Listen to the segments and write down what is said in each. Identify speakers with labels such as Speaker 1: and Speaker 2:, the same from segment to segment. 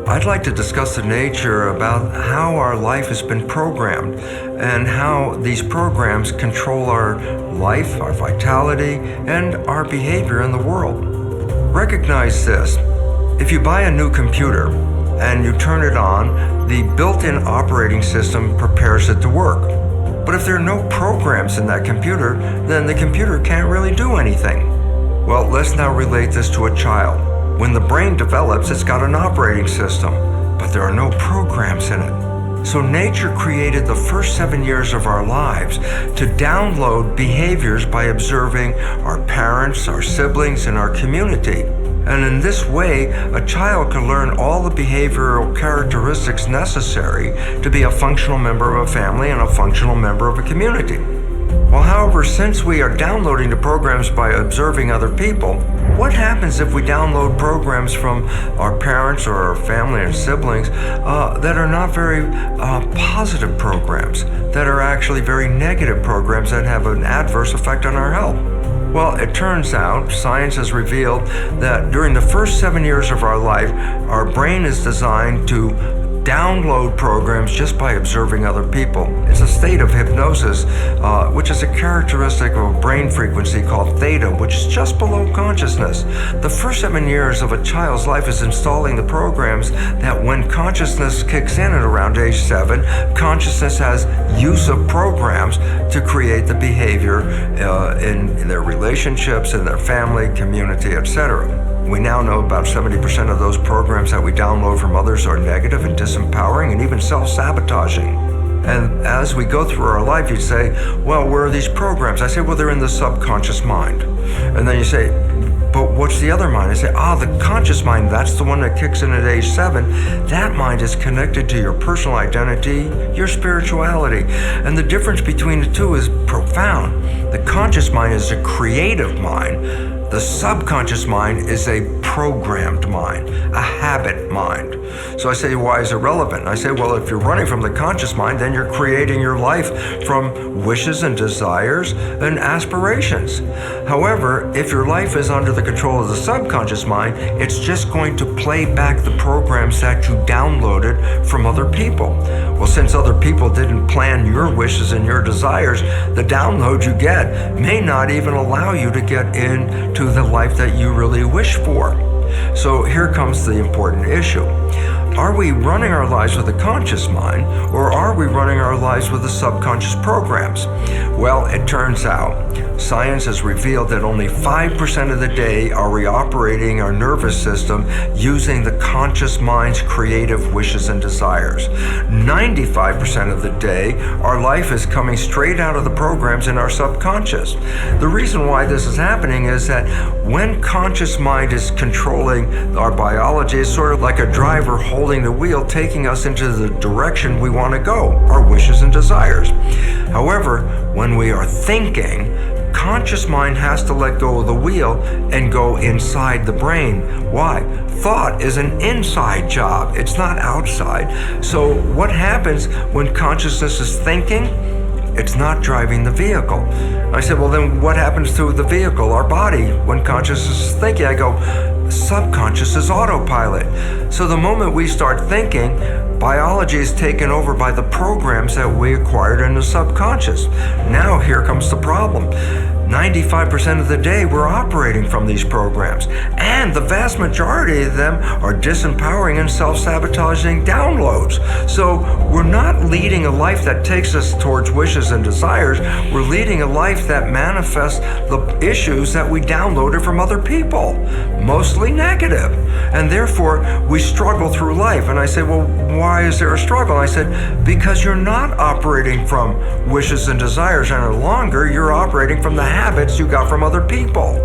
Speaker 1: I'd like to discuss the nature about how our life has been programmed and how these programs control our life, our vitality, and our behavior in the world. Recognize this. If you buy a new computer and you turn it on, the built-in operating system prepares it to work. But if there are no programs in that computer, then the computer can't really do anything. Well, let's now relate this to a child. When the brain develops, it's got an operating system, but there are no programs in it. So nature created the first 7 years of our lives to download behaviors by observing our parents, our siblings, and our community. And in this way, a child can learn all the behavioral characteristics necessary to be a functional member of a family and a functional member of a community. Well, however, since we are downloading the programs by observing other people, what happens if we download programs from our parents or our family and siblings that are not very positive programs, that are actually very negative programs that have an adverse effect on our health? Well, it turns out science has revealed that during the first 7 years of our life, our brain is designed to download programs just by observing other people. It's a state of hypnosis, which is a characteristic of a brain frequency called theta, which is just below consciousness. The first 7 years of a child's life is installing the programs that when consciousness kicks in at around age 7, consciousness has use of programs to create the behavior in their relationships, in their family, community, etc. We now know about 70% of those programs that we download from others are negative and disempowering and even self-sabotaging. And as we go through our life, you'd say, well, where are these programs? I say, well, they're in the subconscious mind. And then you say, but what's the other mind? I say, the conscious mind, that's the one that kicks in at age 7. That mind is connected to your personal identity, your spirituality. And the difference between the two is profound. The conscious mind is a creative mind. The subconscious mind is a programmed mind, a habit mind. So I say, why is it relevant? I say, well, if you're running from the conscious mind, then you're creating your life from wishes and desires and aspirations. However, if your life is under the control of the subconscious mind, it's just going to play back the programs that you downloaded from other people. Well, since other people didn't plan your wishes and your desires, the download you get may not even allow you to get into the life that you really wish for. So here comes the important issue. Are we running our lives with a conscious mind, or are we running our lives with the subconscious programs? Well, it turns out science has revealed that only 5% of the day are we operating our nervous system using the conscious mind's creative wishes and desires. 95% of the day, our life is coming straight out of the programs in our subconscious. The reason why this is happening is that when conscious mind is controlling our biology, it's sort of like a driver holding the wheel, taking us into the direction we want to go, our wishes and desires. However, when we are thinking, conscious mind has to let go of the wheel and go inside the brain. Why? Thought is an inside job. It's not outside. So what happens when consciousness is thinking? It's not driving the vehicle. I said, well, then what happens to the vehicle, our body, when consciousness is thinking? I go, subconscious is autopilot. So the moment we start thinking, biology is taken over by the programs that we acquired in the subconscious. Now here comes the problem. 95% of the day we're operating from these programs, and the vast majority of them are disempowering and self-sabotaging downloads. So we're not leading a life that takes us towards wishes and desires. We're leading a life that manifests the issues that we downloaded from other people, mostly negative. And therefore, we struggle through life. And I say, well, why is there a struggle? I said, because you're not operating from wishes and desires any longer. You're operating from the habits you got from other people.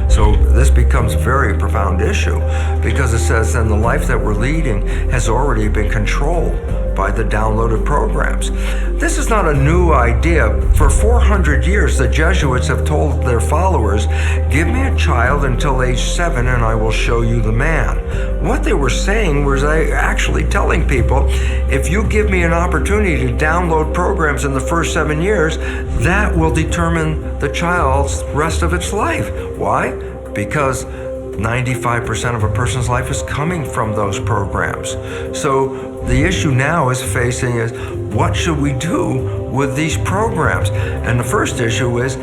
Speaker 1: So this becomes a very profound issue, because it says then the life that we're leading has already been controlled by the downloaded programs. This is not a new idea. For 400 years, the Jesuits have told their followers, give me a child until age 7 and I will show you the man. What they were saying was actually telling people, if you give me an opportunity to download programs in the first 7 years, that will determine the child's rest of its life. Why? Because 95% of a person's life is coming from those programs. So the issue now is what should we do with these programs? And the first issue is,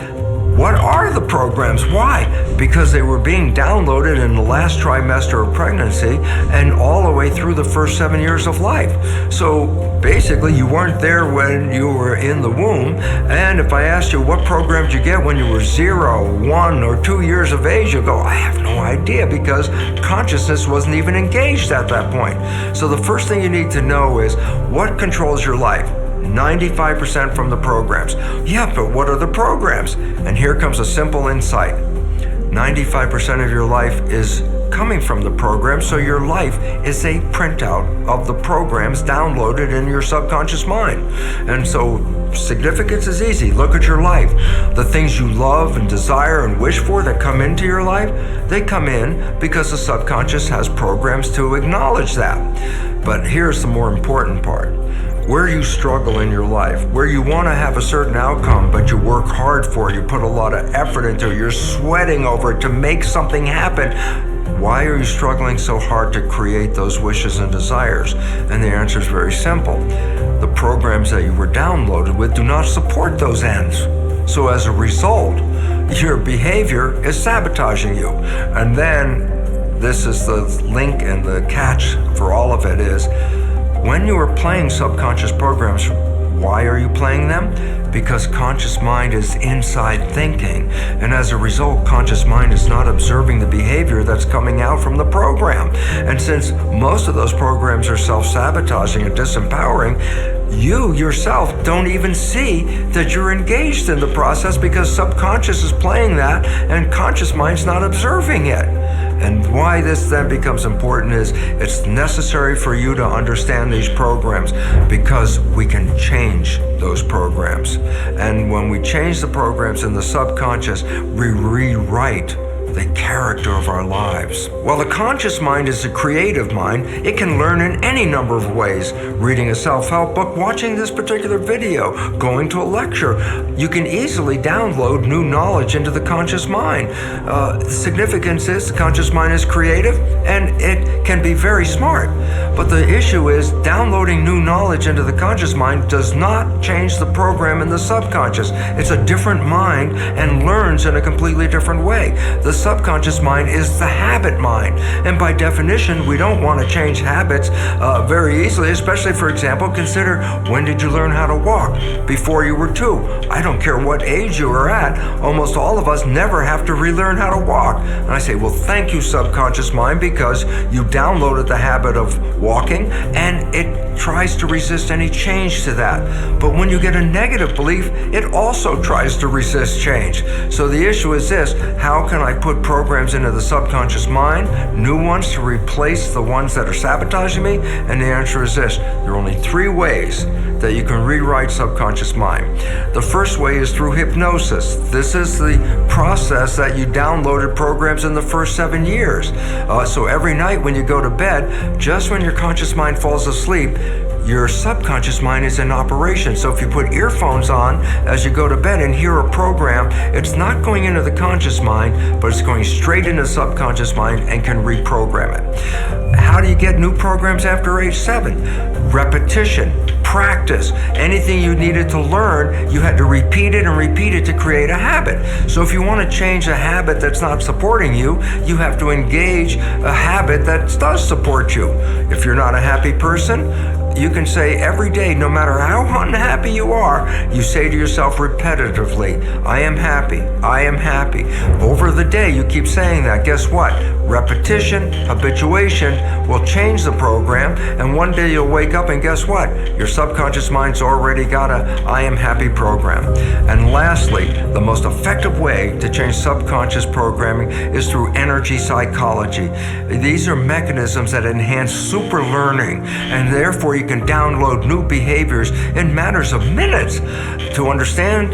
Speaker 1: what are the programs? Why? Because they were being downloaded in the last trimester of pregnancy and all the way through the first 7 years of life. So basically, you weren't there when you were in the womb. And if I asked you what program did you get when you were 0, 1, or 2 years of age, you go, I have no idea, because consciousness wasn't even engaged at that point. So the first thing you need to know is, what controls your life? 95% from the programs. Yeah, but what are the programs? And here comes a simple insight. 95% of your life is coming from the program, so your life is a printout of the programs downloaded in your subconscious mind. And so significance is easy. Look at your life. The things you love and desire and wish for that come into your life, they come in because the subconscious has programs to acknowledge that. But here's the more important part. Where you struggle in your life, where you want to have a certain outcome, but you work hard for it, you put a lot of effort into it, you're sweating over it to make something happen. Why are you struggling so hard to create those wishes and desires? And the answer is very simple. The programs that you were downloaded with do not support those ends. So as a result, your behavior is sabotaging you. And then this is the link and the catch for all of it is, when you are playing subconscious programs, why are you playing them? Because conscious mind is inside thinking. And as a result, conscious mind is not observing the behavior that's coming out from the program. And since most of those programs are self-sabotaging and disempowering, you yourself don't even see that you're engaged in the process, because subconscious is playing that and conscious mind's not observing it. And why this then becomes important is, it's necessary for you to understand these programs, because we can change those programs. And when we change the programs in the subconscious, we rewrite the character of our lives. While the conscious mind is a creative mind, it can learn in any number of ways. Reading a self-help book, watching this particular video, going to a lecture. You can easily download new knowledge into the conscious mind. The significance is the conscious mind is creative and it can be very smart. But the issue is, downloading new knowledge into the conscious mind does not change the program in the subconscious. It's a different mind and learns in a completely different way. The subconscious mind is the habit mind. And by definition, we don't want to change habits very easily, especially, for example, consider, when did you learn how to walk? Before you were 2. I don't care what age you are at, almost all of us never have to relearn how to walk. And I say, well, thank you, subconscious mind, because you downloaded the habit of walking and it tries to resist any change to that. But when you get a negative belief, it also tries to resist change. So the issue is this: how can I put programs into the subconscious mind, new ones to replace the ones that are sabotaging me? And the answer is this: there are only 3 ways that you can rewrite subconscious mind. The first way is through hypnosis. This is the process that you downloaded programs in the first 7 years. So every night when you go to bed, just when your conscious mind falls asleep, your subconscious mind is in operation. So if you put earphones on as you go to bed and hear a program, it's not going into the conscious mind, but it's going straight into the subconscious mind and can reprogram it. How do you get new programs after age 7? Repetition, practice. Anything you needed to learn, you had to repeat it and repeat it to create a habit. So if you want to change a habit that's not supporting you, you have to engage a habit that does support you. If you're not a happy person, you can say every day, no matter how unhappy you are, you say to yourself repetitively, I am happy, I am happy. Over the day, you keep saying that. Guess what? Repetition, habituation will change the program, and one day you'll wake up and guess what? Your subconscious mind's already got a I am happy program. And lastly, the most effective way to change subconscious programming is through energy psychology. These are mechanisms that enhance super learning, and therefore you you can download new behaviors in matters of minutes. To understand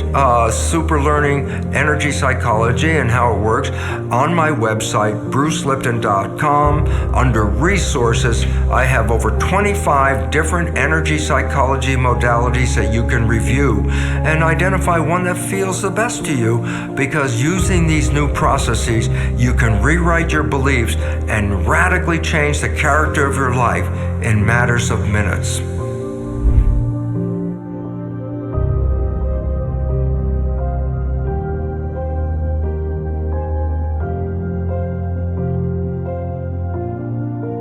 Speaker 1: super learning energy psychology and how it works, on my website, brucelipton.com, under resources, I have over 25 different energy psychology modalities that you can review and identify one that feels the best to you, because using these new processes, you can rewrite your beliefs and radically change the character of your life in matters of minutes.